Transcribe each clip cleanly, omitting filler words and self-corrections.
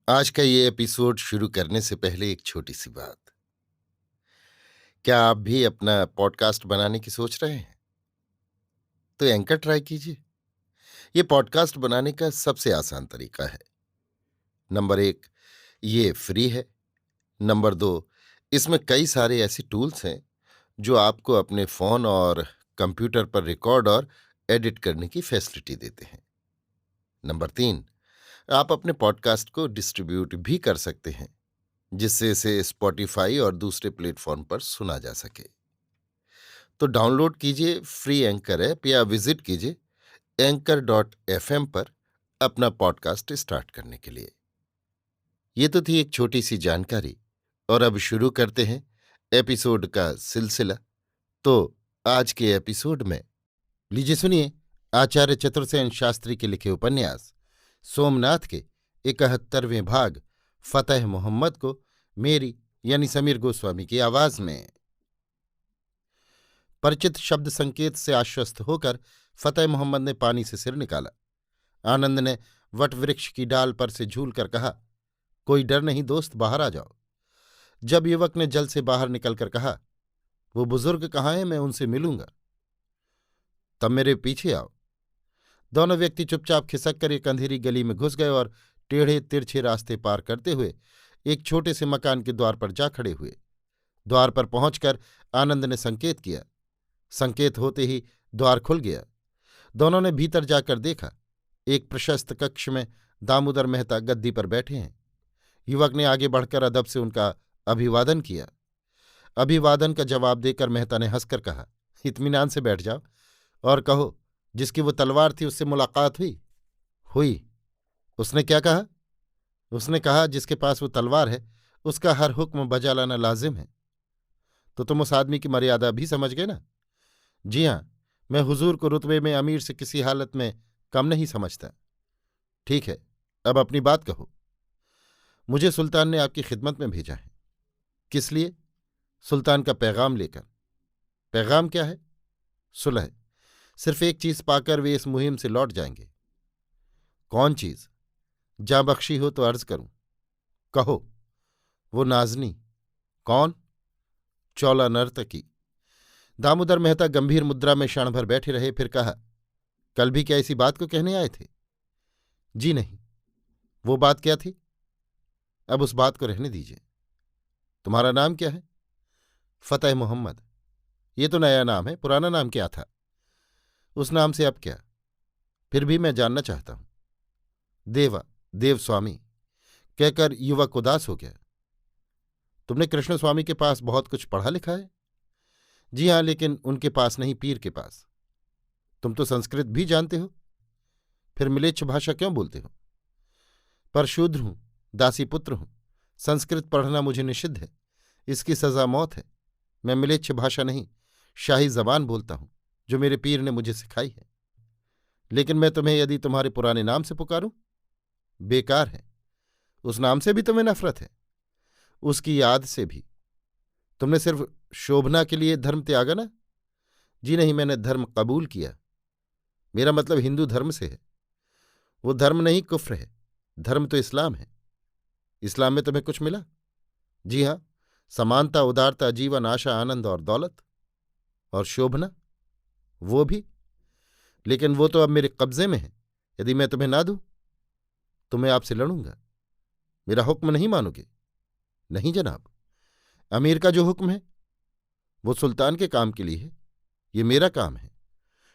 आज का ये एपिसोड शुरू करने से पहले एक छोटी सी बात। क्या आप भी अपना पॉडकास्ट बनाने की सोच रहे हैं? तो एंकर ट्राई कीजिए। ये पॉडकास्ट बनाने का सबसे आसान तरीका है। नंबर 1, ये फ्री है। नंबर 2, इसमें कई सारे ऐसे टूल्स हैं जो आपको अपने फोन और कंप्यूटर पर रिकॉर्ड और एडिट करने की फैसिलिटी देते हैं। नंबर 3, आप अपने पॉडकास्ट को डिस्ट्रीब्यूट भी कर सकते हैं, जिससे इसे स्पॉटिफाई और दूसरे प्लेटफॉर्म पर सुना जा सके। तो डाउनलोड कीजिए फ्री एंकर ऐप या विजिट कीजिए anchor.fm पर अपना पॉडकास्ट स्टार्ट करने के लिए। ये तो थी एक छोटी सी जानकारी, और अब शुरू करते हैं एपिसोड का सिलसिला। तो आज के एपिसोड में लीजिए सुनिए आचार्य चतुर्सेन शास्त्री के लिखे उपन्यास सोमनाथ के 71वें भाग फतेह मोहम्मद को मेरी यानी समीर गोस्वामी की आवाज में। परिचित शब्द संकेत से आश्वस्त होकर फतेह मोहम्मद ने पानी से सिर निकाला। आनंद ने वटवृक्ष की डाल पर से झूलकर कहा, कोई डर नहीं दोस्त, बाहर आ जाओ। जब युवक ने जल से बाहर निकलकर कहा, वो बुजुर्ग कहाँ हैं, मैं उनसे मिलूंगा। तब मेरे पीछे आओ। दोनों व्यक्ति चुपचाप खिसक कर एक अंधेरी गली में घुस गए और टेढ़े तिरछे रास्ते पार करते हुए एक छोटे से मकान के द्वार पर जा खड़े हुए। द्वार पर पहुंचकर आनंद ने संकेत किया। संकेत होते ही द्वार खुल गया। दोनों ने भीतर जाकर देखा। एक प्रशस्त कक्ष में दामोदर मेहता गद्दी पर बैठे हैं। युवक ने आगे बढ़कर अदब से उनका अभिवादन किया। अभिवादन का जवाब देकर मेहता ने हंसकर कहा, इत्मीनान से बैठ जाओ और कहो, जिसकी वो तलवार थी उससे मुलाकात हुई? हुई। उसने क्या कहा? उसने कहा, जिसके पास वो तलवार है उसका हर हुक्म बजा लाना लाजिम है। तो तुम उस आदमी की मर्यादा भी समझ गए ना? जी हाँ, मैं हुजूर को रुतबे में अमीर से किसी हालत में कम नहीं समझता। ठीक है, अब अपनी बात कहो। मुझे सुल्तान ने आपकी खिदमत में भेजा है। किस लिए? सुल्तान का पैगाम लेकर। पैगाम क्या है? सुलह। सिर्फ एक चीज पाकर वे इस मुहिम से लौट जाएंगे। कौन चीज? जा बख्शी हो तो अर्ज करूं। कहो। वो नाजनी। कौन? चौला नर्तकी। दामोदर मेहता गंभीर मुद्रा में क्षण भर बैठे रहे, फिर कहा, कल भी क्या इसी बात को कहने आए थे? जी नहीं। वो बात क्या थी? अब उस बात को रहने दीजिए। तुम्हारा नाम क्या है? फतेह मोहम्मद। ये तो नया नाम है, पुराना नाम क्या था? उस नाम से अब क्या? फिर भी मैं जानना चाहता हूं। देवा, देव स्वामी, कहकर युवक उदास हो गया। तुमने कृष्ण स्वामी के पास बहुत कुछ पढ़ा लिखा है? जी हां, लेकिन उनके पास नहीं, पीर के पास। तुम तो संस्कृत भी जानते हो, फिर मिलेच्छ भाषा क्यों बोलते हो? पर शूद्र हूं, दासी पुत्र हूं। संस्कृत पढ़ना मुझे निषिद्ध है, इसकी सजा मौत है। मैं मिलेच्छ भाषा नहीं, शाही जबान बोलता हूं, जो मेरे पीर ने मुझे सिखाई है। लेकिन मैं तुम्हें यदि तुम्हारे पुराने नाम से पुकारूं? बेकार है। उस नाम से भी तुम्हें नफरत है? उसकी याद से भी। तुमने सिर्फ शोभना के लिए धर्म त्यागा ना? जी नहीं, मैंने धर्म कबूल किया। मेरा मतलब हिंदू धर्म से है। वो धर्म नहीं, कुफ्र है। धर्म तो इस्लाम है। इस्लाम में तुम्हें कुछ मिला? जी हाँ, समानता, उदारता, जीवन, आशा, आनंद और दौलत। और शोभना? वो भी। लेकिन वो तो अब मेरे कब्जे में है। यदि मैं तुम्हें ना दूं तो मैं आपसे लड़ूंगा। मेरा हुक्म नहीं मानोगे? नहीं जनाब। अमीर का जो हुक्म है वो सुल्तान के काम के लिए है, ये मेरा काम है।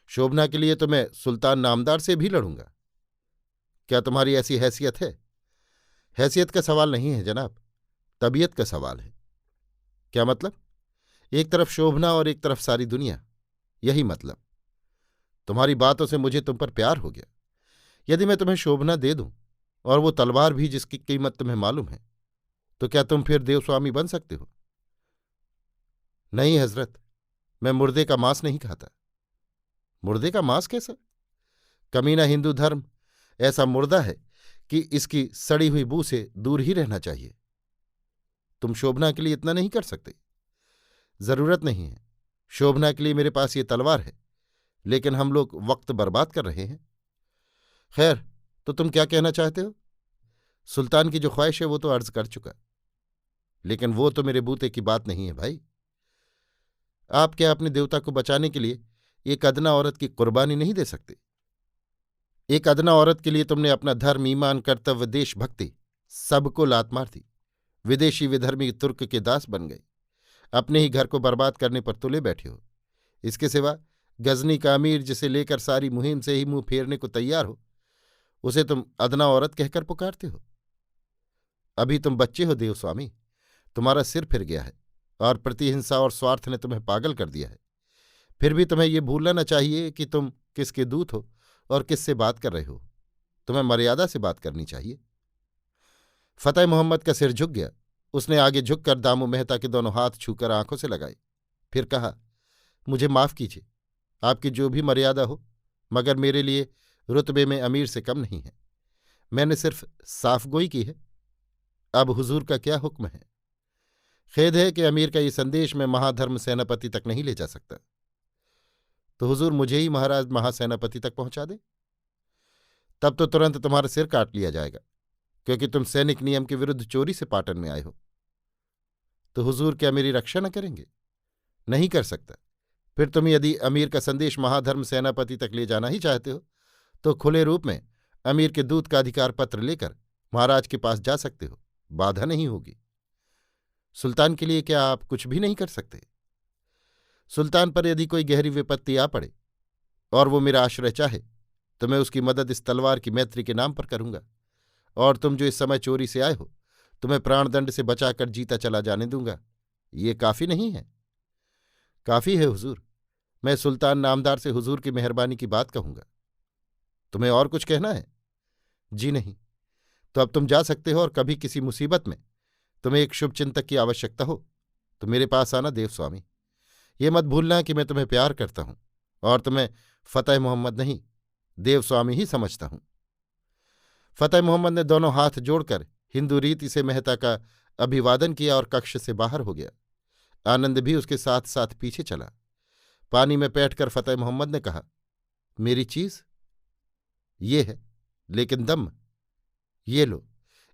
शोभना के लिए तो मैं सुल्तान नामदार से भी लड़ूंगा। क्या तुम्हारी ऐसी हैसियत है? हैसियत का सवाल नहीं है जनाब, तबीयत का सवाल है। क्या मतलब? एक तरफ शोभना और एक तरफ सारी दुनिया, यही मतलब। तुम्हारी बातों से मुझे तुम पर प्यार हो गया। यदि मैं तुम्हें शोभना दे दूं और वो तलवार भी जिसकी कीमत तुम्हें मालूम है, तो क्या तुम फिर देवस्वामी बन सकते हो? नहीं हजरत, मैं मुर्दे का मांस नहीं खाता। मुर्दे का मांस कैसा? कमीना हिंदू धर्म ऐसा मुर्दा है कि इसकी सड़ी हुई बू से दूर ही रहना चाहिए। तुम शोभना के लिए इतना नहीं कर सकते? जरूरत नहीं है। शोभना के लिए मेरे पास ये तलवार है, लेकिन हम लोग वक्त बर्बाद कर रहे हैं। खैर, तो तुम क्या कहना चाहते हो? सुल्तान की जो ख्वाहिश है वो तो अर्ज कर चुका, लेकिन वो तो मेरे बूते की बात नहीं है भाई। आप क्या अपने देवता को बचाने के लिए एक अदना औरत की कुर्बानी नहीं दे सकते? एक अदना औरत के लिए तुमने अपना धर्म, ईमान, कर्तव्य, देशभक्ति सबको लात मार दी। विदेशी विधर्मी तुर्क के दास बन गए। अपने ही घर को बर्बाद करने पर तुले बैठे हो। इसके सिवा गजनी का अमीर, जिसे लेकर सारी मुहिम से ही मुंह फेरने को तैयार हो, उसे तुम अदना औरत कहकर पुकारते हो। अभी तुम बच्चे हो देवस्वामी, तुम्हारा सिर फिर गया है और प्रतिहिंसा और स्वार्थ ने तुम्हें पागल कर दिया है। फिर भी तुम्हें ये भूलना न चाहिए कि तुम किसके दूत हो और किससे बात कर रहे हो। तुम्हें मर्यादा से बात करनी चाहिए। फतेह मोहम्मद का सिर झुक गया। उसने आगे झुककर दामू मेहता के दोनों हाथ छूकर आंखों से लगाए, फिर कहा, मुझे माफ कीजिए, आपकी जो भी मर्यादा हो, मगर मेरे लिए रुतबे में अमीर से कम नहीं है। मैंने सिर्फ साफगोई की है। अब हुजूर का क्या हुक्म है? खेद है कि अमीर का ये संदेश मैं महाधर्म सेनापति तक नहीं ले जा सकता। तो हुजूर मुझे ही महाराज महासेनापति तक पहुंचा दे। तब तो तुरंत तुम्हारा सिर काट लिया जाएगा, क्योंकि तुम सैनिक नियम के विरुद्ध चोरी से पाटन में आए हो। तो हुजूर क्या मेरी रक्षा न करेंगे? नहीं कर सकता। फिर तुम यदि अमीर का संदेश महाधर्म सेनापति तक ले जाना ही चाहते हो तो खुले रूप में अमीर के दूत का अधिकार पत्र लेकर महाराज के पास जा सकते हो, बाधा नहीं होगी। सुल्तान के लिए क्या आप कुछ भी नहीं कर सकते? सुल्तान पर यदि कोई गहरी विपत्ति आ पड़े और वो मेरा आश्रय चाहे तो मैं उसकी मदद इस तलवार की मैत्री के नाम पर करूंगा, और तुम जो इस समय चोरी से आए हो, तुम्हें प्राणदंड से बचाकर जीता चला जाने दूंगा। ये काफी नहीं है? काफी है हुजूर। मैं सुल्तान नामदार से हुजूर की मेहरबानी की बात कहूंगा। तुम्हें और कुछ कहना है? जी नहीं। तो अब तुम जा सकते हो, और कभी किसी मुसीबत में तुम्हें एक शुभचिंतक की आवश्यकता हो तो मेरे पास आना देवस्वामी। ये मत भूलना कि मैं तुम्हें प्यार करता हूं और तुम्हें फतेह मोहम्मद नहीं, देवस्वामी ही समझता हूं। फतेह मोहम्मद ने दोनों हाथ जोड़कर हिंदू रीति से मेहता का अभिवादन किया और कक्ष से बाहर हो गया। आनंद भी उसके साथ साथ पीछे चला। पानी में बैठकर फतेह मोहम्मद ने कहा, मेरी चीज ये है, लेकिन दम ये लो।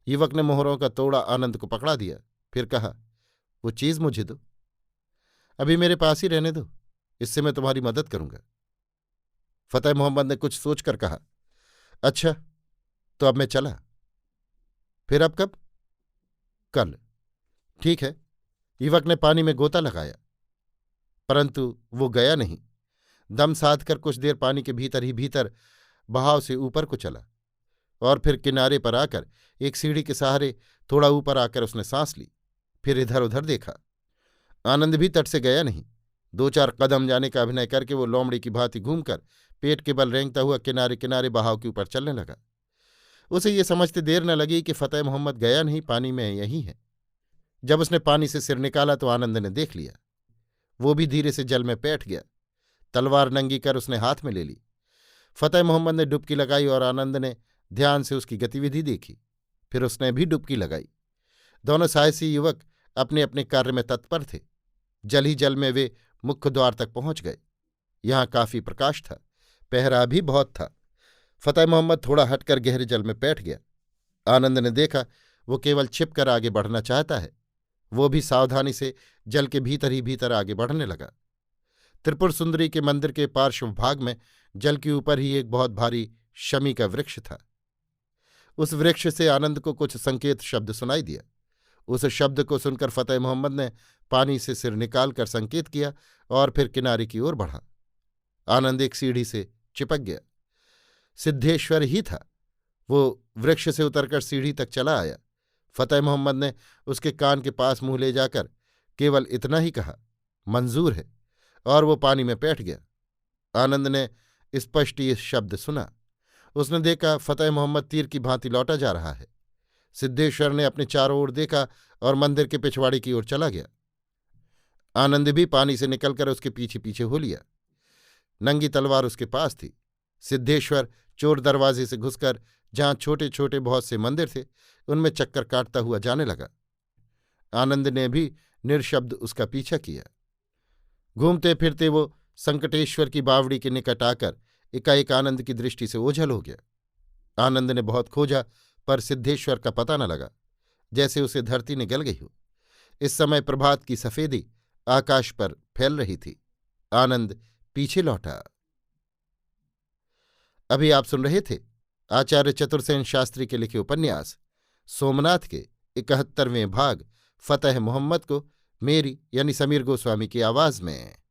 युवक ने मोहरों का तोड़ा आनंद को पकड़ा दिया, फिर कहा, वो चीज मुझे दो। अभी मेरे पास ही रहने दो, इससे मैं तुम्हारी मदद करूंगा। फतेह मोहम्मद ने कुछ सोचकर कहा, अच्छा तो अब मैं चला। फिर अब कब? कल। ठीक है। युवक ने पानी में गोता लगाया, परंतु वो गया नहीं। दम साधकर कुछ देर पानी के भीतर ही भीतर बहाव से ऊपर को चला, और फिर किनारे पर आकर एक सीढ़ी के सहारे थोड़ा ऊपर आकर उसने सांस ली। फिर इधर उधर देखा। आनंद भी तट से गया नहीं। 2-4 कदम जाने का अभिनय करके वो लोमड़ी की भांति घूमकर पेट के बल रेंगता हुआ किनारे किनारे बहाव के ऊपर चलने लगा। उसे ये समझते देर न लगी कि फतेह मोहम्मद गया नहीं, पानी में यही है। जब उसने पानी से सिर निकाला तो आनंद ने देख लिया। वो भी धीरे से जल में बैठ गया। तलवार नंगी कर उसने हाथ में ले ली। फतेह मोहम्मद ने डुबकी लगाई और आनंद ने ध्यान से उसकी गतिविधि देखी। फिर उसने भी डुबकी लगाई। दोनों साहसी युवक अपने अपने कार्य में तत्पर थे। जल ही जल में वे मुख्य द्वार तक पहुंच गए। यहां काफी प्रकाश था, पहरा भी बहुत था। फतेह मोहम्मद थोड़ा हटकर गहरे जल में बैठ गया। आनंद ने देखा वो केवल छिपकर आगे बढ़ना चाहता है। वो भी सावधानी से जल के भीतर ही भीतर आगे बढ़ने लगा। त्रिपुर सुंदरी के मंदिर के पार्श्व भाग में जल के ऊपर ही एक बहुत भारी शमी का वृक्ष था। उस वृक्ष से आनंद को कुछ संकेत शब्द सुनाई दिया। उस शब्द को सुनकर फतेह मोहम्मद ने पानी से सिर निकालकर संकेत किया और फिर किनारे की ओर बढ़ा। आनंद एक सीढ़ी से चिपक गया। सिद्धेश्वर ही था। वो वृक्ष से उतरकर सीढ़ी तक चला आया। फतेह मोहम्मद ने उसके कान के पास मुंह ले जाकर केवल इतना ही कहा, मंजूर है, और वो पानी में बैठ गया। आनंद ने स्पष्ट ये शब्द सुना। उसने देखा फतेह मोहम्मद तीर की भांति लौटा जा रहा है। सिद्धेश्वर ने अपने चारों ओर देखा और मंदिर के पिछवाड़े की ओर चला गया। आनंद भी पानी से निकलकर उसके पीछे पीछे हो लिया। नंगी तलवार उसके पास थी। सिद्धेश्वर चोर दरवाजे से घुसकर जहां छोटे छोटे बहुत से मंदिर थे उनमें चक्कर काटता हुआ जाने लगा। आनंद ने भी निरशब्द उसका पीछा किया। घूमते फिरते वो संकटेश्वर की बावड़ी के निकट आकर एकाएक आनंद की दृष्टि से ओझल हो गया। आनंद ने बहुत खोजा, पर सिद्धेश्वर का पता न लगा, जैसे उसे धरती ने गल गई हो। इस समय प्रभात की सफेदी आकाश पर फैल रही थी। आनंद पीछे लौटा। अभी आप सुन रहे थे आचार्य चतुर्सेन शास्त्री के लिखे उपन्यास सोमनाथ के 71वें भाग फतेह मोहम्मद को मेरी यानी समीर गोस्वामी की आवाज में।